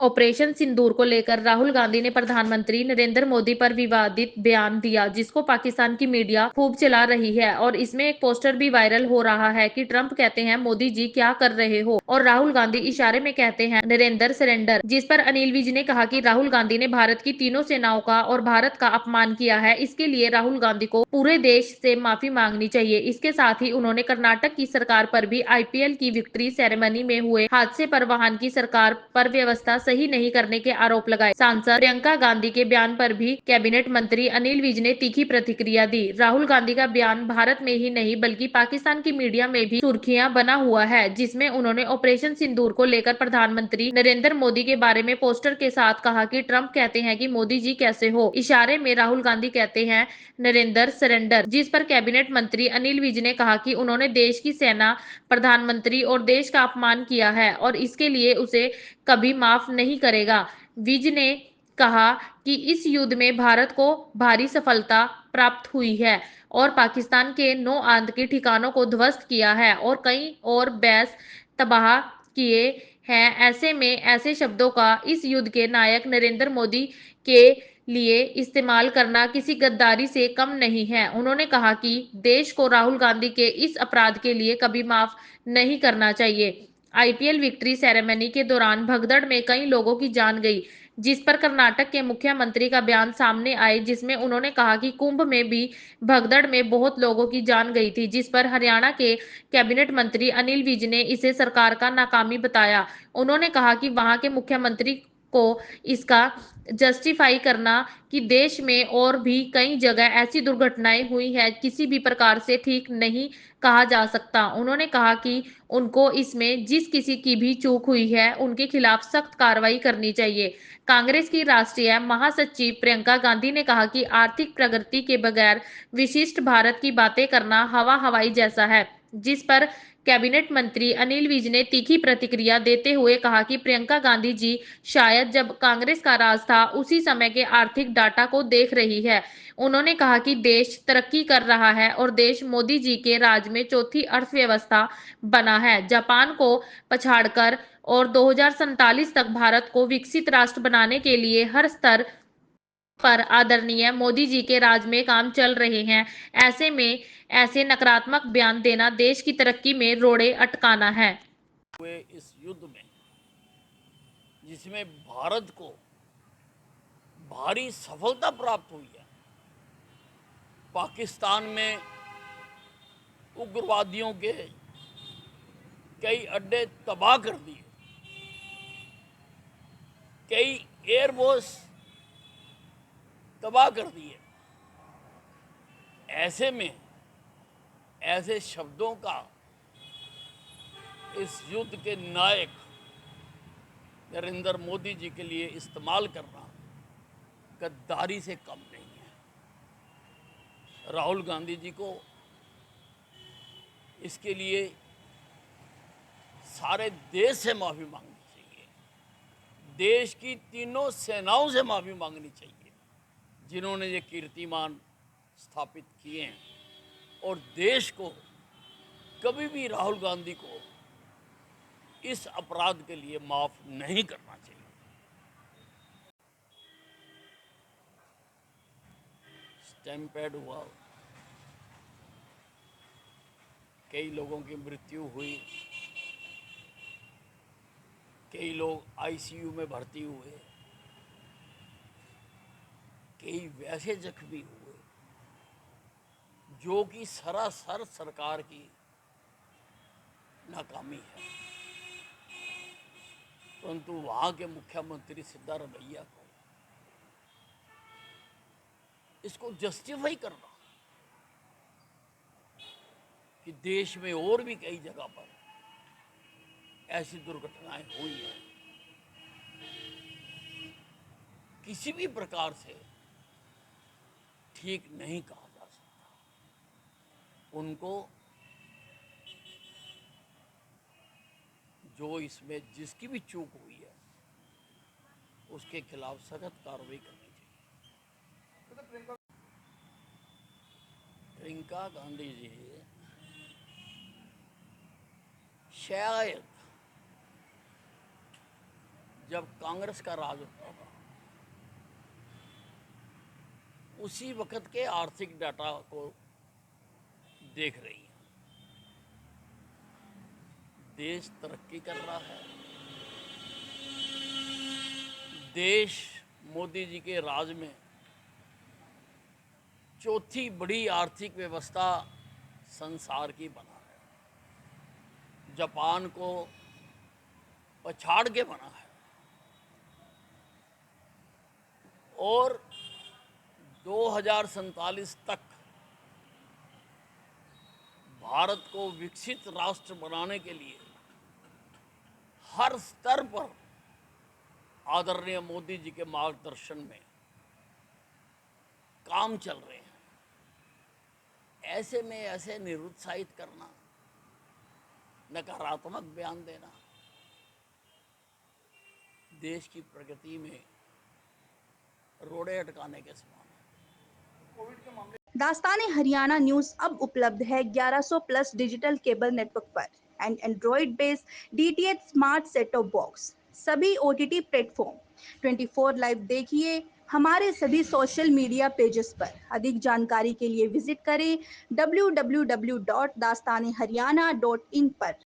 Operation सिंदूर को लेकर राहुल गांधी ने प्रधानमंत्री नरेंद्र मोदी पर विवादित बयान दिया, जिसको पाकिस्तान की मीडिया खूब चला रही है और इसमें एक पोस्टर भी वायरल हो रहा है कि ट्रंप कहते हैं मोदी जी क्या कर रहे हो और राहुल गांधी इशारे में कहते हैं नरेंद्र सरेंडर। जिस पर अनिल विज ने कहा कि राहुल गांधी ने भारत की तीनों सेनाओं का और भारत का अपमान किया है, इसके लिए राहुल गांधी को पूरे देश से माफी मांगनी चाहिए। इसके साथ ही उन्होंने कर्नाटक की सरकार पर भी आईपीएल की विक्ट्री सेरेमनी में हुए हादसे पर वहां की सरकार पर व्यवस्था सही नहीं करने के आरोप लगाए। सांसद प्रियंका गांधी के बयान पर भी कैबिनेट मंत्री अनिल विज ने तीखी प्रतिक्रिया दी। राहुल गांधी का बयान भारत में ही नहीं बल्कि पाकिस्तान की मीडिया में भी सुर्खियां बना हुआ है, जिसमें उन्होंने ऑपरेशन सिंदूर को लेकर प्रधानमंत्री नरेंद्र मोदी के बारे में पोस्टर के साथ कहा कि ट्रंप कहते हैं कि मोदी जी कैसे हो, इशारे में राहुल गांधी कहते हैं नरेंद्र सरेंडर। जिस पर कैबिनेट मंत्री अनिल विज ने कहा कि उन्होंने देश की सेना, प्रधानमंत्री और देश का अपमान किया है और इसके लिए उसे कभी माफ नहीं करेगा। विज ने कहा कि इस युद्ध में भारत को भारी सफलता प्राप्त हुई है और पाकिस्तान के 9 आतंकी ठिकानों को ध्वस्त किया है और कई और बेस तबाह किए हैं। ऐसे में ऐसे शब्दों का इस युद्ध के नायक नरेंद्र मोदी के लिए इस्तेमाल करना किसी गद्दारी से कम नहीं है। उन्होंने कहा कि देश को राहुल गांधी के इस अपराध के लिए कभी माफ नहीं करना चाहिए। आईपीएल विक्ट्री सेरेमनी के दौरान भगदड़ में कई लोगों की जान गई, जिस पर कर्नाटक के मुख्यमंत्री का बयान सामने आए, जिसमें उन्होंने कहा कि कुंभ में भी भगदड़ में बहुत लोगों की जान गई थी, जिस पर हरियाणा के कैबिनेट मंत्री अनिल विज ने इसे सरकार का नाकामी बताया। उन्होंने कहा कि वहां के मुख्यमंत्री को इसका जस्टिफाई करना कि देश में और भी कई जगह ऐसी दुर्घटनाएं हुई है किसी भी प्रकार से ठीक नहीं कहा जा सकता। उन्होंने कहा कि उनको इसमें जिस किसी की भी चूक हुई है उनके खिलाफ सख्त कार्रवाई करनी चाहिए। कांग्रेस की राष्ट्रीय महासचिव प्रियंका गांधी ने कहा कि आर्थिक प्रगति के बगैर विशिष्ट भारत की बातें करना हवा हवाई जैसा है, जिस पर कैबिनेट मंत्री अनिल विज ने तीखी प्रतिक्रिया देते हुए कहा कि प्रियंका गांधी जी शायद जब कांग्रेस का राज था उसी समय के आर्थिक डाटा को देख रही है। उन्होंने कहा कि देश तरक्की कर रहा है और देश मोदी जी के राज में चौथी अर्थव्यवस्था बना है, जापान को पछाड़कर, और 2047 तक भारत को विकसित राष्ट्र बनाने के लिए हर स्तर पर आदरणीय मोदी जी के राज में काम चल रहे हैं। ऐसे में ऐसे नकारात्मक बयान देना देश की तरक्की में रोड़े अटकाना है। हुए इस युद्ध में जिसमें भारत को भारी सफलता प्राप्त हुई है, पाकिस्तान में उग्रवादियों के कई अड्डे तबाह कर दिए, कई एयरबोस तबाह कर दिए। ऐसे में ऐसे शब्दों का इस युद्ध के नायक नरेंद्र मोदी जी के लिए इस्तेमाल करना गद्दारी से कम नहीं है। राहुल गांधी जी को इसके लिए सारे देश से माफ़ी मांगनी चाहिए, देश की तीनों सेनाओं से माफ़ी मांगनी चाहिए जिन्होंने ये कीर्तिमान स्थापित किए हैं, और देश को कभी भी राहुल गांधी को इस अपराध के लिए माफ़ नहीं करना चाहिए। स्टैम्पेड हुआ, कई लोगों की मृत्यु हुई, कई लोग आईसीयू में भर्ती हुए, कई वैसे जख्मी हुए जो कि सरासर सरकार की नाकामी है। परंतु वहाँ के मुख्यमंत्री सिद्धारमैया को इसको जस्टिफाई करना कि देश में और भी कई जगह पर ऐसी दुर्घटनाएं हुई हैं, किसी भी प्रकार से ठीक नहीं कहा जा सकता। उनको जो इसमें जिसकी भी चूक हुई है उसके खिलाफ सख्त कार्रवाई करनी चाहिए। प्रियंका गांधी जी शायद जब कांग्रेस का राज होता था, उसी वक्त के आर्थिक डाटा को देख रही हैं। देश तरक्की कर रहा है। देश मोदी जी के राज में चौथी बड़ी आर्थिक व्यवस्था संसार की बना है। जापान को पछाड़ के बना है और 2047 तक भारत को विकसित राष्ट्र बनाने के लिए हर स्तर पर आदरणीय मोदी जी के मार्गदर्शन में काम चल रहे हैं। ऐसे में ऐसे निरुत्साहित करना, नकारात्मक बयान देना देश की प्रगति में रोड़े अटकाने के समान है। दास्तान हरियाणा न्यूज अब उपलब्ध है 1100 प्लस डिजिटल केबल नेटवर्क पर and Android based DTH smart set top box, सभी ओटीटी प्लेटफॉर्म। 24 लाइव देखिए हमारे सभी सोशल मीडिया पेजेस पर। अधिक जानकारी के लिए विजिट करें www.dastaneharyana.in पर।